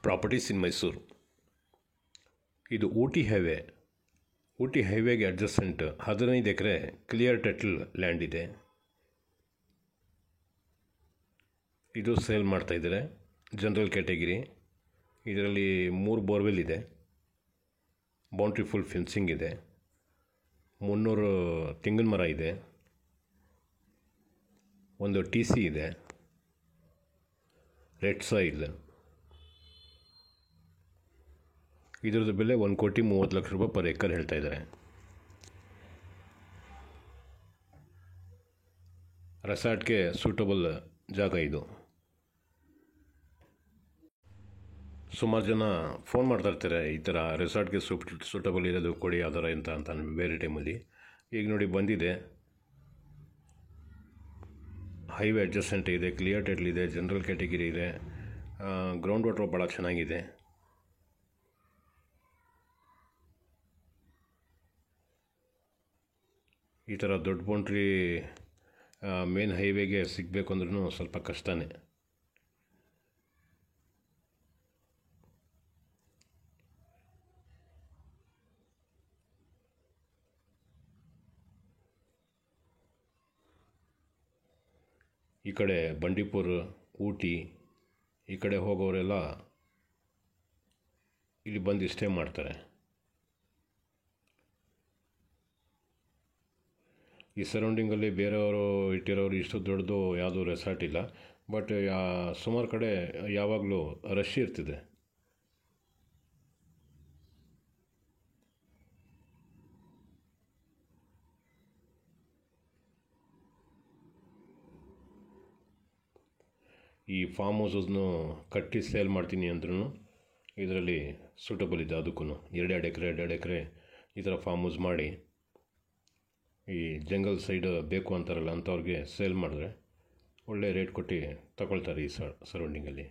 Properties ಇನ್ ಮೈಸೂರು. ಇದು Ooty highway. Ooty ಹೈವೇಗೆ adjacent 15 ಎಕರೆ clear title land ಇದೆ. ಇದು ಸೇಲ್ ಮಾಡ್ತಾಯಿದ್ದಾರೆ. General category. ಇದರಲ್ಲಿ 3 ಬೋರ್ವೆಲ್ ಇದೆ. ಬೌಂಡ್ರಿ ಫುಲ್ ಫೆನ್ಸಿಂಗ್ ಇದೆ. 300 ತೆಂಗಿನ ಮರ ಇದೆ. ಒಂದು TC ಇದೆ. Red soil. ಇದರದ್ದು ಬೆಲೆ 1,30,00,000 ರೂಪಾಯಿ ಪರ್ ಎಕರ್ ಹೇಳ್ತಾ ಇದ್ದಾರೆ. ರೆಸಾರ್ಟ್ಗೆ ಸೂಟಬಲ್ ಜಾಗ ಇದು. ಸುಮಾರು ಜನ ಫೋನ್ ಮಾಡ್ತಾ ಇರ್ತಾರೆ, ಈ ಥರ ರೆಸಾರ್ಟ್ಗೆ ಸೂಟಬಲ್ ಇರೋದು ಕೊಡಿ ಯಾವ್ದಾರ ಅಂತ ಬೇರೆ ಟೈಮಲ್ಲಿ. ಈಗ ನೋಡಿ ಬಂದಿದೆ. ಹೈವೇ ಅಡ್ಜಸೆಂಟ್ ಇದೆ, ಕ್ಲಿಯರ್ ಟೈಟಲ್ ಇದೆ, ಜನರಲ್ ಕ್ಯಾಟಗಿರಿ ಇದೆ, ಗ್ರೌಂಡ್ ವಾಟರ್ ಭಾಳ ಚೆನ್ನಾಗಿದೆ. ಈ ಥರ ದೊಡ್ಡ ಬೌಂಡ್ರಿ ಮೇನ್ ಹೈವೇಗೆ ಸಿಗಬೇಕು ಅಂದ್ರೂ ಸ್ವಲ್ಪ ಕಷ್ಟನೇ. ಈ ಕಡೆ ಬಂಡೀಪುರ, ಊಟಿ ಈ ಕಡೆ ಹೋಗೋರೆಲ್ಲ ಇಲ್ಲಿ ಬಂದು ಸ್ಟೇ ಮಾಡ್ತಾರೆ. ಈ ಸರೌಂಡಿಂಗಲ್ಲಿ ಬೇರೆಯವರು ಇಟ್ಟಿರೋರು ಇಷ್ಟು ದೊಡ್ಡದು ಯಾವುದೂ ರೆಸಾರ್ಟ್ ಇಲ್ಲ. ಬಟ್ ಸುಮಾರು ಕಡೆ ಯಾವಾಗಲೂ ರಶ್ ಇರ್ತಿದೆ. ಈ ಫಾರ್ಮ್ ಹೌಸಸ್ನು ಕಟ್ಟಿ ಸೇಲ್ ಮಾಡ್ತೀನಿ ಅಂದ್ರೂ ಇದರಲ್ಲಿ ಸೂಟಬಲ್ ಇದೆ. ಅದಕ್ಕೂ 2 ಎಕರೆ ಈ ಥರ ಫಾರ್ಮ್ ಹೌಸ್ ಮಾಡಿ ಈ ಜಂಗಲ್ ಸೈಡ್ ಬೇಕು ಅಂತಾರಲ್ಲ ಅಂಥವ್ರಿಗೆ ಸೇಲ್ ಮಾಡಿದ್ರೆ ಒಳ್ಳೆ ರೇಟ್ ಕೊಟ್ಟು ತಗೊಳ್ತಾರೆ ಈ ಸರೌಂಡಿಂಗಲ್ಲಿ.